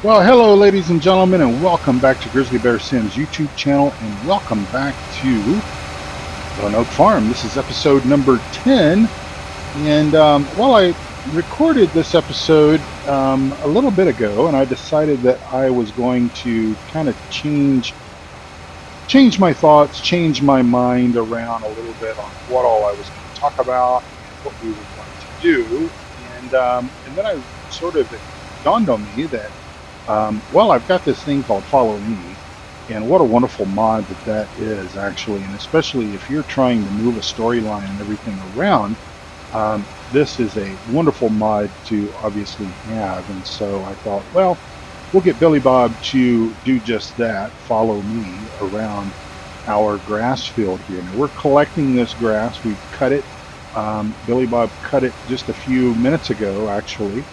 Well, hello, ladies and gentlemen, and welcome back to Grizzly Bear Sims YouTube channel, and welcome back to Lone Oak Farm. This is episode number 10, and well, I recorded this episode a little bit ago, and I decided that I was going to kind of change my thoughts, change my mind around a little bit on what all I was going to talk about and what we were going to do, and then I sort of it dawned on me that well, I've got this thing called Follow Me, and what a wonderful mod that is, actually. And especially if you're trying to move a storyline and everything around, this is a wonderful mod to obviously have. And so I thought, well, we'll get Billy Bob to do just that, follow me around our grass field here. Now, we're collecting this grass. We've cut it. Billy Bob cut it just a few minutes ago, actually,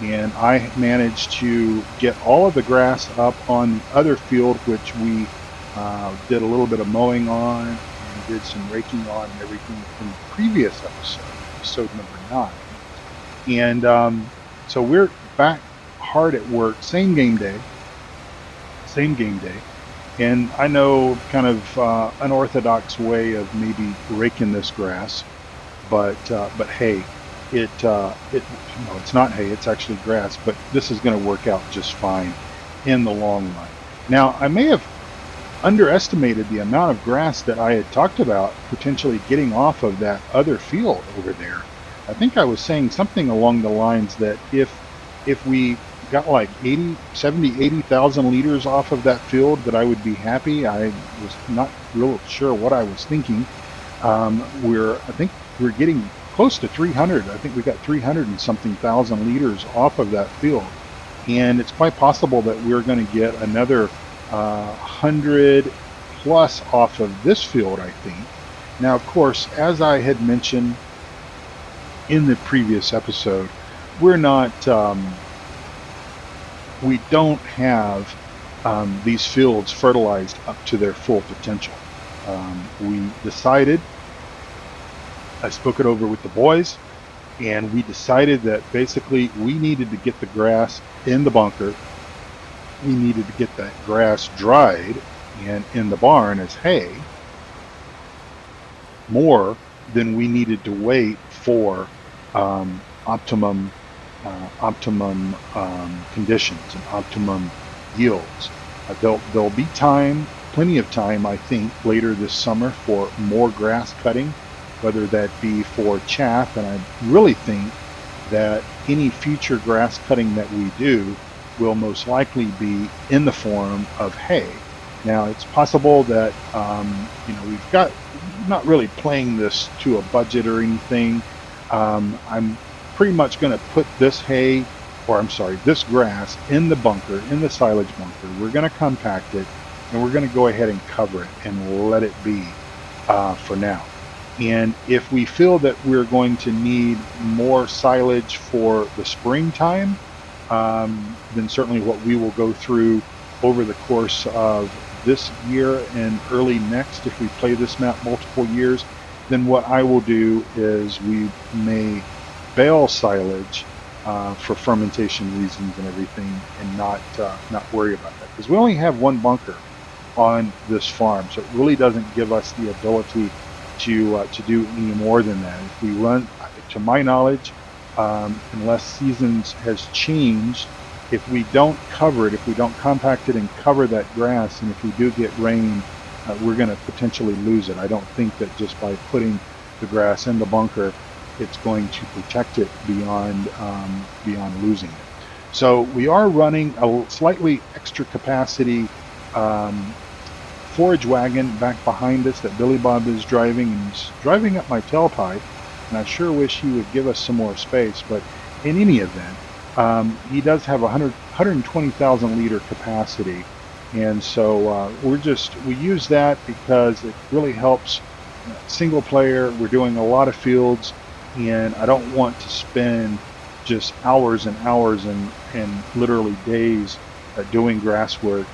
and I managed to get all of the grass up on the other field, which we did a little bit of mowing on and did some raking on and everything from the previous episode number 9. And so we're back hard at work, same game day. And I know kind of unorthodox way of maybe raking this grass, but hey, it no, it's not hay, it's actually grass, but this is going to work out just fine in the long run. Now, I may have underestimated the amount of grass that I had talked about potentially getting off of that other field over there. I think I was saying something along the lines that if we got like 80,000 liters off of that field, that I would be happy. I was not real sure what I was thinking. I think we're getting close to 300. I think we got 300 and something thousand liters off of that field, and it's quite possible that we're going to get another 100 plus off of this field, I think. Now, of course, as I had mentioned in the previous episode, we're not we don't have these fields fertilized up to their full potential. We decided, I spoke it over with the boys, and we decided that basically we needed to get the grass in the bunker. We needed to get that grass dried and in the barn as hay, more than we needed to wait for optimum conditions and optimum yields. There'll be time, plenty of time, I think, later this summer for more grass cutting, whether that be for chaff, and I really think that any future grass cutting that we do will most likely be in the form of hay. Now, it's possible that we've got not really playing this to a budget or anything. I'm pretty much going to put this hay, or I'm sorry, this grass in the bunker, in the silage bunker. We're going to compact it, and we're going to go ahead and cover it and let it be for now. And if we feel that we're going to need more silage for the springtime, then certainly what we will go through over the course of this year and early next, if we play this map multiple years, then what I will do is we may bale silage for fermentation reasons and everything, and not worry about that, because we only have one bunker on this farm, so it really doesn't give us the ability to do any more than that. If we run, to my knowledge, unless seasons has changed, if we don't cover it, if we don't compact it and cover that grass, and if we do get rain, we're going to potentially lose it. I don't think that just by putting the grass in the bunker, it's going to protect it beyond losing it. So we are running a slightly extra capacity forage wagon back behind us that Billy Bob is driving, and he's driving up my tailpipe, and I sure wish he would give us some more space. But in any event, he does have 120,000 liter capacity, and so we use that because it really helps single player. We're doing a lot of fields, and I don't want to spend just hours and hours and literally days doing grass work.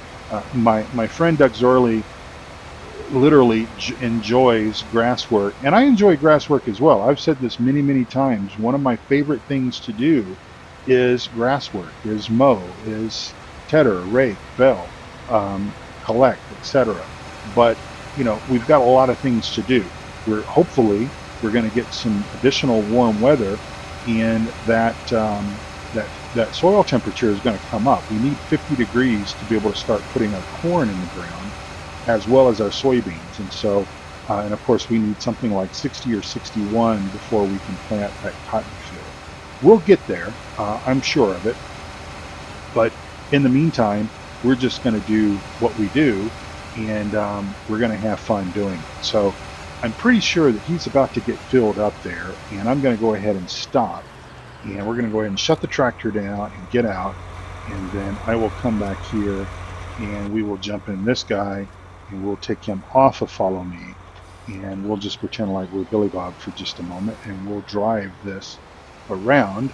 My friend Doug Zorley literally enjoys grass work, and I enjoy grass work as well. I've said this many times. One of my favorite things to do is grass work, is mow, is tedder, rake, bale, um, collect, etc. But we've got a lot of things to do. We're going to get some additional warm weather, and that soil temperature is going to come up. We need 50 degrees to be able to start putting our corn in the ground, as well as our soybeans. And so, and of course, we need something like 60 or 61 before we can plant that cotton field. We'll get there, I'm sure of it. But in the meantime, we're just going to do what we do, and we're going to have fun doing it. So I'm pretty sure that he's about to get filled up there, and I'm going to go ahead and stop, and we're going to go ahead and shut the tractor down and get out, and then I will come back here, and we will jump in this guy, and we'll take him off of Follow Me, and we'll just pretend like we're Billy Bob for just a moment, and we'll drive this around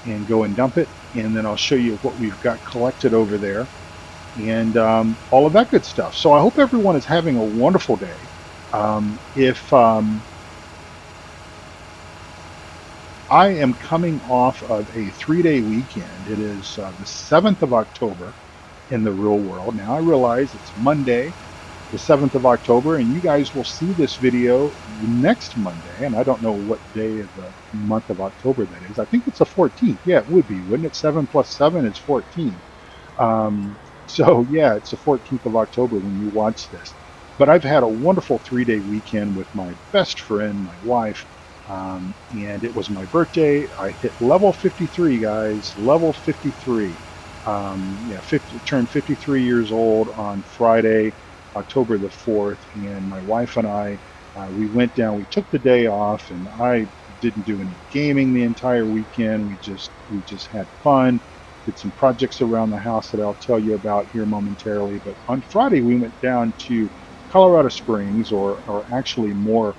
and go and dump it, and then I'll show you what we've got collected over there, and all of that good stuff. So I hope everyone is having a wonderful day. If I am coming off of a 3-day weekend, it is the 7th of October in the real world. Now I realize it's Monday, the 7th of October, and you guys will see this video next Monday, and I don't know what day of the month of October that is. I think it's the 14th. Yeah, it would be, wouldn't it? 7 plus 7 is 14. So yeah, it's the 14th of October when you watch this. But I've had a wonderful 3-day weekend with my best friend, my wife, and it was my birthday. I hit level 53, guys, level 53. Yeah, turned 53 years old on Friday, October the 4th, and my wife and I, we went down, we took the day off, and I didn't do any gaming the entire weekend. We just had fun, did some projects around the house that I'll tell you about here momentarily. But on Friday, we went down to Colorado Springs, or actually more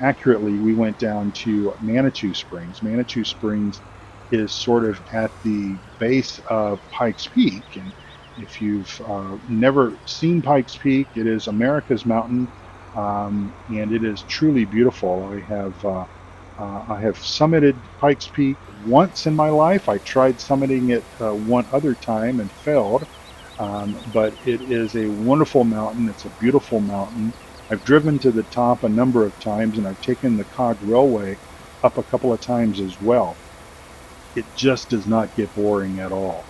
accurately, we went down to Manitou Springs. Manitou Springs is sort of at the base of Pikes Peak, and if you've never seen Pikes Peak, it is America's mountain, and it is truly beautiful. I have summited Pikes Peak once in my life. I tried summiting it one other time and failed, but it is a wonderful mountain. It's a beautiful mountain. I've driven to the top a number of times, and I've taken the Cog Railway up a couple of times as well. It just does not get boring at all.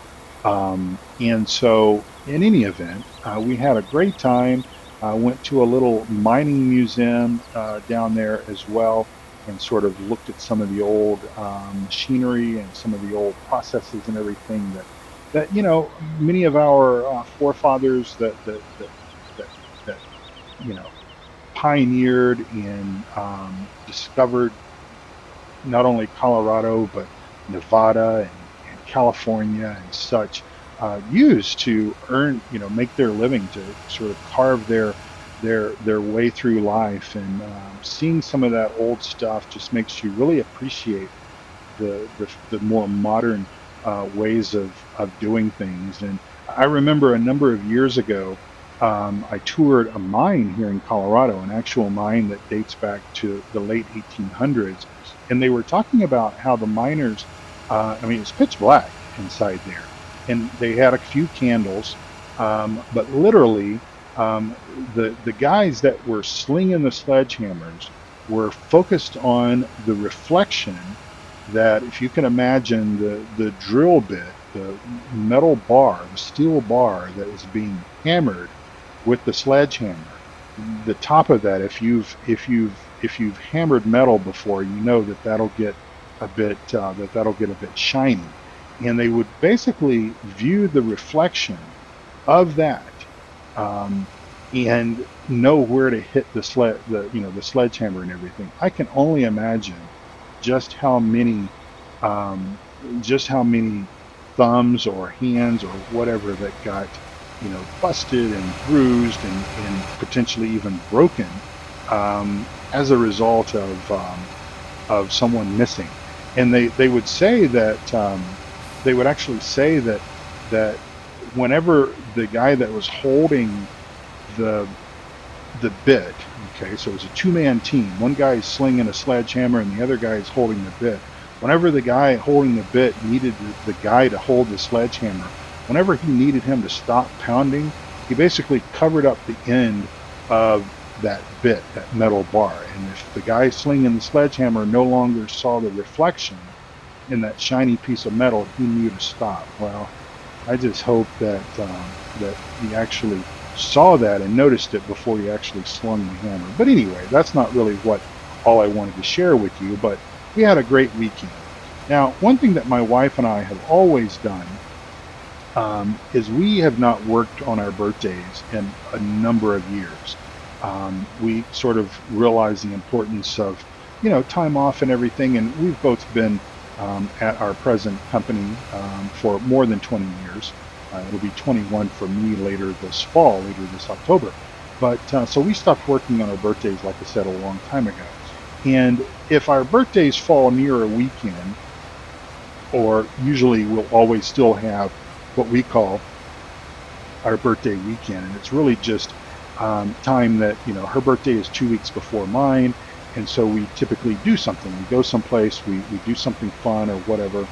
And so, in any event, we had a great time. Went to a little mining museum down there as well, and sort of looked at some of the old machinery and some of the old processes and everything that many of our forefathers that pioneered and discovered not only Colorado but Nevada and California and such, used to earn, make their living, to sort of carve their way through life. And seeing some of that old stuff just makes you really appreciate the more modern ways of doing things. And I remember a number of years ago, I toured a mine here in Colorado, an actual mine that dates back to the late 1800s. And they were talking about how the miners, it's pitch black inside there. And they had a few candles, but literally, the guys that were slinging the sledgehammers were focused on the reflection that, if you can imagine the drill bit, the metal bar, the steel bar that is being hammered with the sledgehammer, the top of that, if you've hammered metal before, you know that that'll get a bit shiny, and they would basically view the reflection of that, and know where to hit the sledgehammer and everything. I can only imagine just how many thumbs or hands or whatever that got busted and bruised and potentially even broken as a result of someone missing. And they would say that they would actually say that whenever the guy that was holding the bit, okay, so it was a two-man team. One guy is slinging a sledgehammer and the other guy is holding the bit. Whenever the guy holding the bit needed the guy to hold the sledgehammer, whenever he needed him to stop pounding, he basically covered up the end of that bit, that metal bar. And if the guy slinging the sledgehammer no longer saw the reflection in that shiny piece of metal, he knew to stop. Well, I just hope that he actually saw that and noticed it before he actually slung the hammer. But anyway, that's not really what all I wanted to share with you. But we had a great weekend. Now, one thing that my wife and I have always done is we have not worked on our birthdays in a number of years. We sort of realize the importance of, time off and everything, and we've both been at our present company for more than 20 years. It'll be 21 for me later this fall, later this October. But so we stopped working on our birthdays, like I said, a long time ago. And if our birthdays fall near a weekend, or usually we'll always still have what we call our birthday weekend, and it's really just time that her birthday is 2 weeks before mine, and so we typically do something. We go someplace, we do something fun or whatever,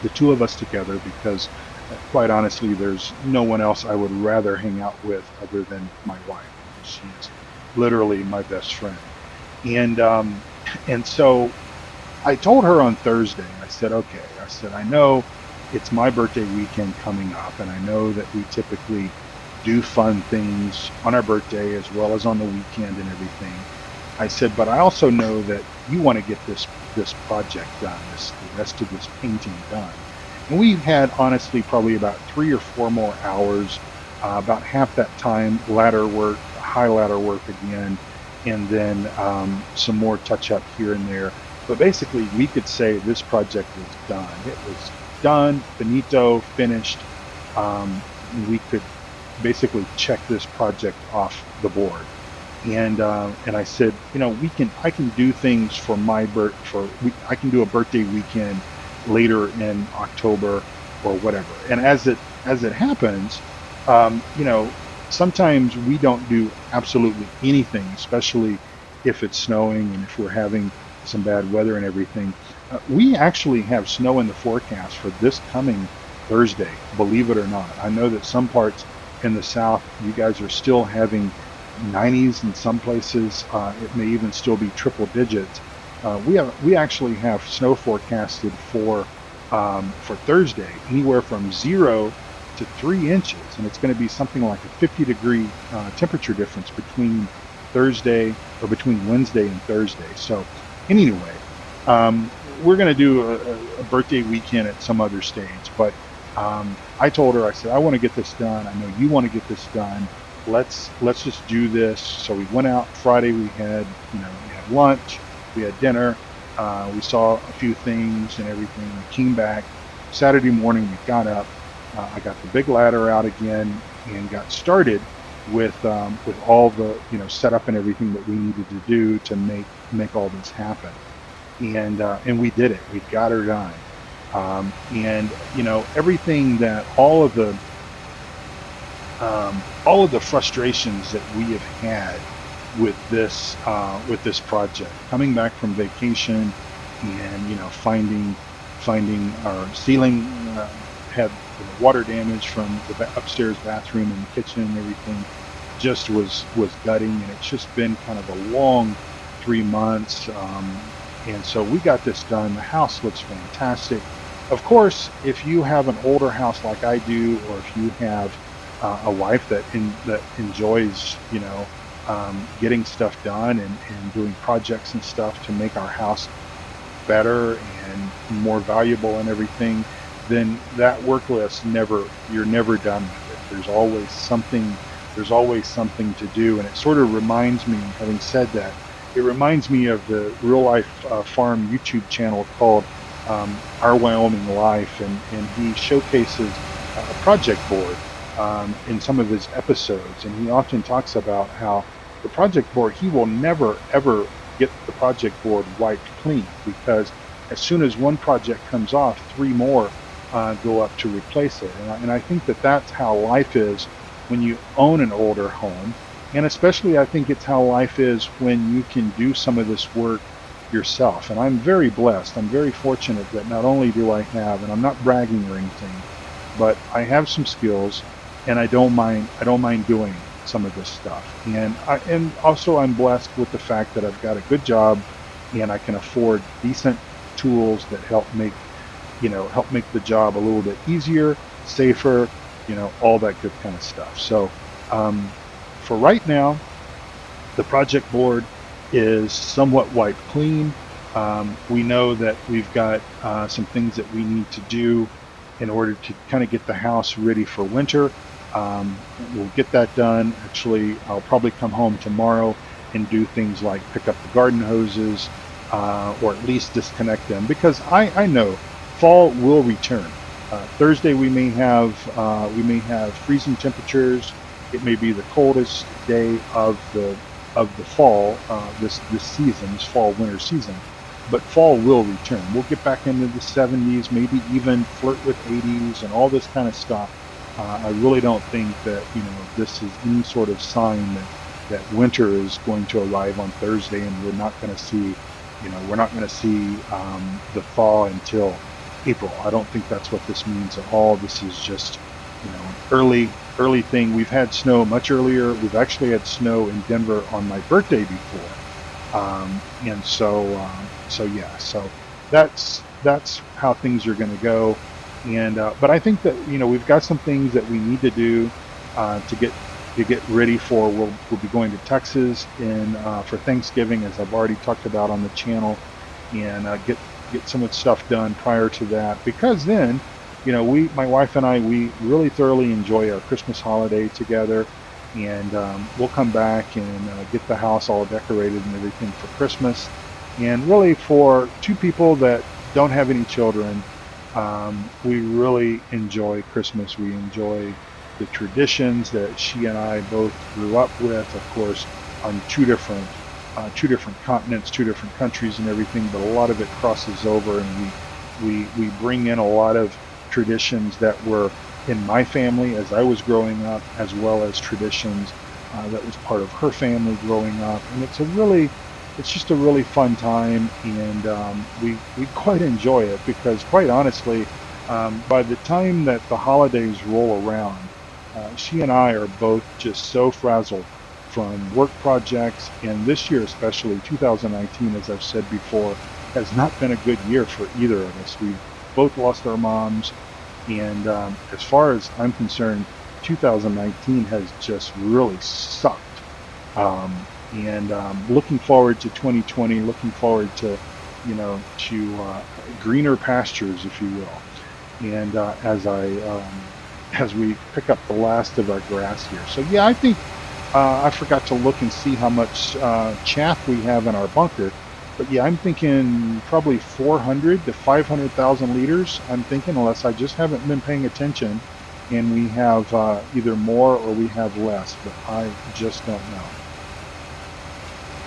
the two of us together, because quite honestly, there's no one else I would rather hang out with other than my wife. She's literally my best friend, and so I told her on Thursday. I said, okay. I said, I know it's my birthday weekend coming up, and I know that we typically do fun things on our birthday as well as on the weekend and everything. I said, but I also know that you want to get this project done, the rest of this painting done. And we had honestly probably about 3 or 4 more hours, about half that time ladder work, high ladder work again, and then some more touch up here and there. But basically, we could say this project was done. It was done, finito, finished. We could basically check this project off the board. And I said, I can do things for I can do a birthday weekend later in October or whatever. And as it happens, sometimes we don't do absolutely anything, especially if it's snowing and if we're having some bad weather and everything. We actually have snow in the forecast for this coming Thursday, believe it or not. I know that some parts in the south, you guys are still having 90s in some places. It may even still be triple digits. We actually have snow forecasted for Thursday, anywhere from 0 to 3 inches, and it's going to be something like a 50-degree temperature difference between Wednesday and Thursday. So anyway, we're going to do a birthday weekend at some other stage, but I told her, I said, I want to get this done. I know you want to get this done. Let's just do this. So we went out Friday. We had lunch, we had dinner, we saw a few things and everything. We came back Saturday morning. We got up. I got the big ladder out again and got started with all the setup and everything that we needed to do to make all this happen. And we did it. We got her done. And everything that all of the frustrations that we have had with this project, coming back from vacation and finding our ceiling had water damage from the upstairs bathroom and the kitchen and everything, just was gutting, and it's just been kind of a long 3 months. And so we got this done. The house looks fantastic. Of course, if you have an older house like I do, or if you have a wife that enjoys, getting stuff done and doing projects and stuff to make our house better and more valuable and everything, then that work list you're never done with it. There's always something to do, and it sort of reminds me, having said that, it reminds me of the Real Life Farm YouTube channel called Our Wyoming Life, and he showcases a project board in some of his episodes, and he often talks about how the project board, he will never ever get the project board wiped clean, because as soon as one project comes off, 3 more go up to replace it. And I think that that's how life is when you own an older home, and especially I think it's how life is when you can do some of this work yourself. And I'm very blessed. I'm very fortunate that not only do I have, and I'm not bragging or anything, but I have some skills, and I don't mind doing some of this stuff. And also I'm blessed with the fact that I've got a good job, and I can afford decent tools that help make the job a little bit easier, safer, all that good kind of stuff. So um, for right now, the project board is somewhat wiped clean. We know that we've got some things that we need to do in order to kind of get the house ready for winter. We'll get that done. Actually, I'll probably come home tomorrow and do things like pick up the garden hoses, or at least disconnect them, because I know fall will return. Thursday we may have freezing temperatures. It may be the coldest day of the fall, this season, this fall winter season. But fall will return. We'll get back into the 70s, maybe even flirt with 80s and all this kind of stuff. I really don't think that this is any sort of sign that winter is going to arrive on Thursday, and we're not going to see the thaw until April. I don't think that's what this means at all. This is just an early thing. We've had snow much earlier. We've actually had snow in Denver on my birthday before, and so yeah. So that's how things are going to go. And but I think that we've got some things that we need to do to get ready for. We'll be going to Texas for Thanksgiving, as I've already talked about on the channel, and get some of the stuff done prior to that, because then my wife and I, we really thoroughly enjoy our Christmas holiday together, and we'll come back and get the house all decorated and everything for Christmas. And really, for two people that don't have any children, we really enjoy Christmas. We enjoy the traditions that she and I both grew up with, of course, on two different continents, two different countries, and everything. But a lot of it crosses over, and we bring in a lot of traditions that were in my family as I was growing up, as well as traditions that was part of her family growing up. And it's just a really fun time, and we quite enjoy it, because quite honestly, by the time that the holidays roll around, she and I are both just so frazzled from work projects, and this year especially, 2019, as I've said before, has not been a good year for either of us. We've both lost our moms, and as far as I'm concerned, 2019 has just really sucked. Um, and looking forward to 2020, looking forward to greener pastures, if you will. And as we pick up the last of our grass here. So yeah, I think I forgot to look and see how much chaff we have in our bunker. But yeah, I'm thinking probably 400 to 500,000 liters. I'm thinking, unless I just haven't been paying attention, and we have either more or we have less, but I just don't know.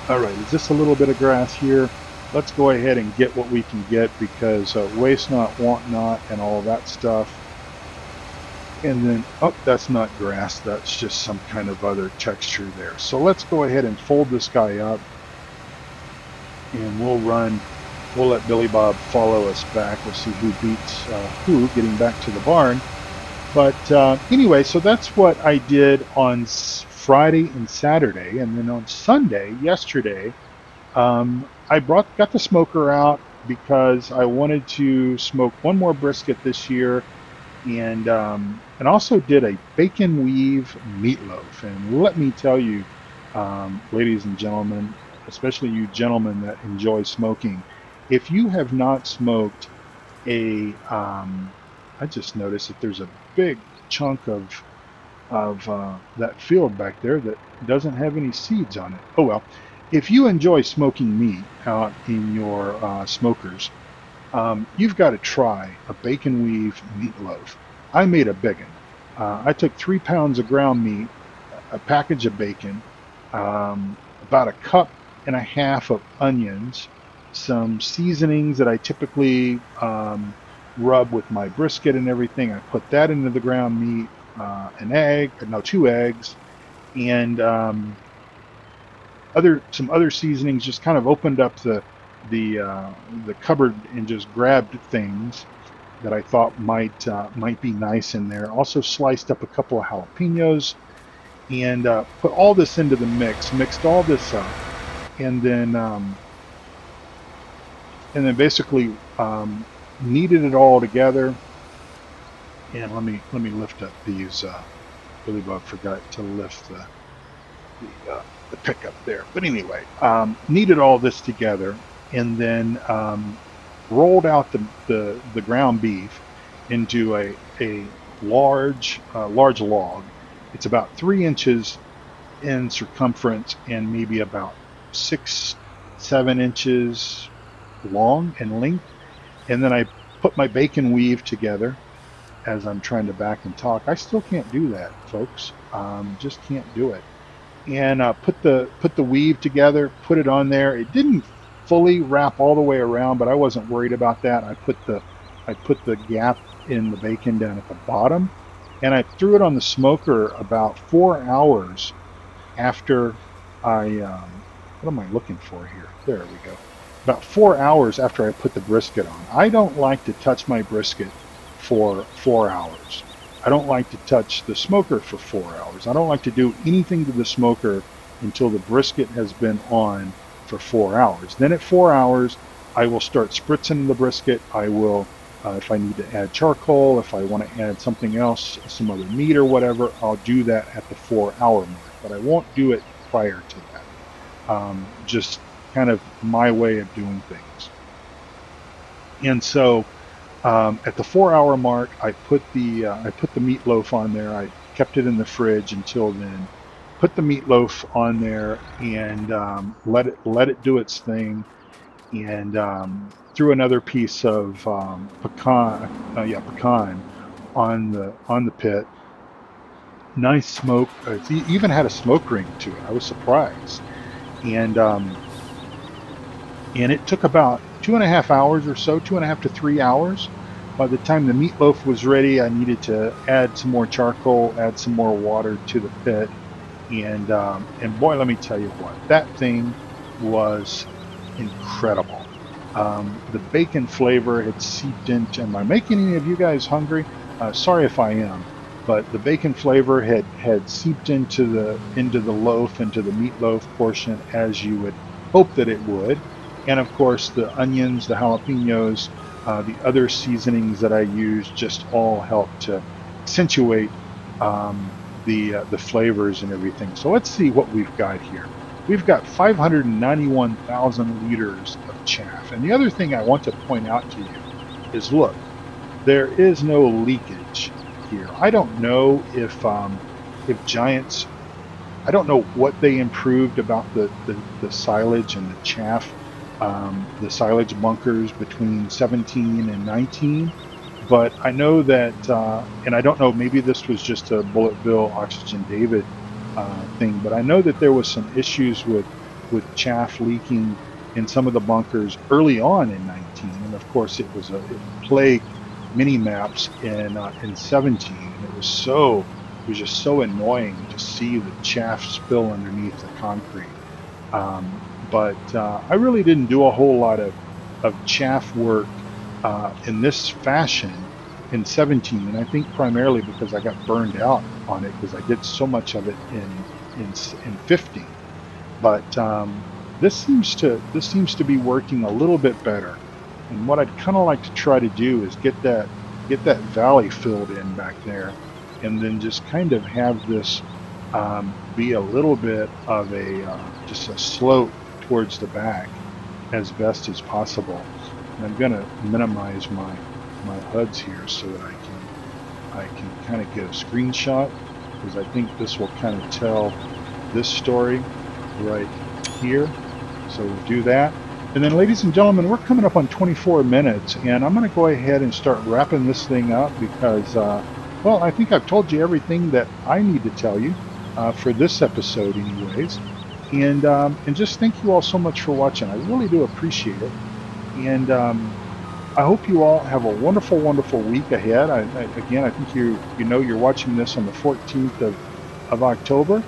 All right, is this a little bit of grass here? Let's go ahead and get what we can get, because waste not, want not, and all that stuff. And then, oh, that's not grass, that's just some kind of other texture there. So let's go ahead and fold this guy up, and we'll let Billy Bob follow us back. We'll see who beats who getting back to the barn. But anyway, so that's what I did on Friday and Saturday. And then on Sunday, yesterday, I got the smoker out, because I wanted to smoke one more brisket this year, and also did a bacon weave meatloaf. And let me tell you, ladies and gentlemen, especially you gentlemen that enjoy smoking, if you have not smoked I just noticed that there's a big chunk of that field back there that doesn't have any seeds on it. Oh well, if you enjoy smoking meat out in your smokers, you've got to try a bacon weave meatloaf. I made a big one. I took 3 pounds of ground meat, a package of bacon, about a cup and a half of onions, some seasonings that I typically rub with my brisket and everything. I put that into the ground meat, an egg, no, 2 eggs, and some other seasonings. Just kind of opened up the cupboard and just grabbed things. that I thought might be nice in there. Also sliced up a couple of jalapenos and put all this into the mix. Mixed all this up, and then basically kneaded it all together. And let me lift up these. Billy Bob forgot to lift the pickup there. But anyway, kneaded all this together, and then rolled out the ground beef into a large log. It's about 3 inches in circumference and maybe about 6, 7 inches long and length. And then I put my bacon weave together as I'm trying to back and talk. I still can't do that, folks. Just can't do it. And put the weave together, put it on there. It didn't fully wrap all the way around, but I wasn't worried about that. I put the gap in the bacon down at the bottom, and I threw it on the smoker about 4 hours after what am I looking for here? There we go. About 4 hours after I put the brisket on. I don't like to touch my brisket for 4 hours. I don't like to touch the smoker for 4 hours. I don't like to do anything to the smoker until the brisket has been on for 4 hours. Then at 4 hours, I will start spritzing the brisket. I will, if I need to add charcoal, if I want to add something else, some other meat or whatever, I'll do that at the 4 hour mark. But I won't do it prior to that. Just kind of my way of doing things. And so at the 4 hour mark, I put the meatloaf on there. I kept it in the fridge until then. Put the meatloaf on there and let it do its thing. And threw another piece of pecan on the pit. Nice smoke. It even had a smoke ring to it. I was surprised. And and it took about 2.5 hours or so, 2.5 to 3 hours. By the time the meatloaf was ready, I needed to add some more charcoal, add some more water to the pit, and boy, let me tell you what, that thing was incredible. The bacon flavor had seeped into. Am I making any of you guys hungry? Sorry if I am, but the bacon flavor had seeped into the loaf, into the meatloaf portion, as you would hope that it would. And of course, the onions, the jalapenos, the other seasonings that I use just all help to accentuate the flavors and everything. So let's see what we've got here. We've got 591,000 liters of chaff. And the other thing I want to point out to you is, look, there is no leakage here. I don't know if Giants. I don't know what they improved about the silage and the chaff, the silage bunkers between 17 and 19. But I know that, and I don't know, maybe this was just a Bullet Bill Oxygen David thing, but I know that there was some issues with chaff leaking in some of the bunkers early on in 19, and of course it plagued mini maps in 17. And it was just so annoying to see the chaff spill underneath the concrete. But I really didn't do a whole lot of chaff work in this fashion in 17, and I think primarily because I got burned out on it because I did so much of it in 15. But this seems to be working a little bit better. And what I'd kind of like to try to do is get that valley filled in back there, and then just kind of have this be a little bit of just a slope towards the back as best as possible. And I'm going to minimize my HUDs here so that I can kind of get a screenshot, because I think this will kind of tell this story right here. So we'll do that. And then, ladies and gentlemen, we're coming up on 24 minutes, and I'm going to go ahead and start wrapping this thing up because, well, I think I've told you everything that I need to tell you for this episode anyways. And just thank you all so much for watching. I really do appreciate it. And I hope you all have a wonderful, wonderful week ahead. Again, I think you're watching this on the 14th of October.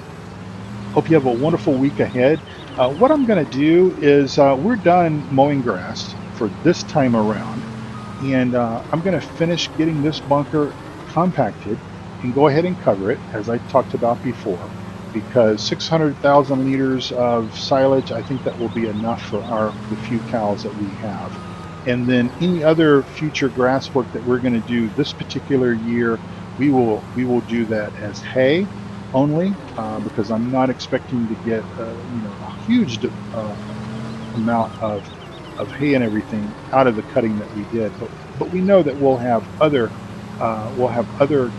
Hope you have a wonderful week ahead. What I'm going to do is we're done mowing grass for this time around. And I'm going to finish getting this bunker compacted and go ahead and cover it, as I talked about before, because 600,000 liters of silage, I think that will be enough for the few cows that we have. And then any other future grass work that we're going to do this particular year, we will do that as hay only, because I'm not expecting to get a huge amount of hay and everything out of the cutting that we did. But we know that we'll have other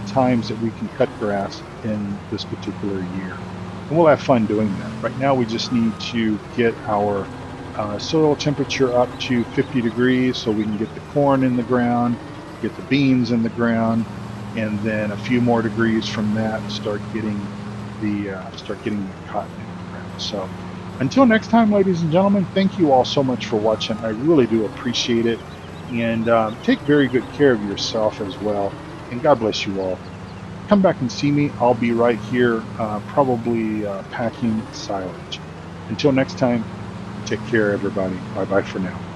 times that we can cut grass in this particular year, and we'll have fun doing that. Right now, we just need to get our soil temperature up to 50 degrees so we can get the corn in the ground, get the beans in the ground, and then a few more degrees from that, start getting the cotton in the ground. So until next time, ladies and gentlemen, thank you all so much for watching. I really do appreciate it. And take very good care of yourself as well. And God bless you all. Come back and see me. I'll be right here, probably packing silage. Until next time, take care, everybody. Bye bye for now.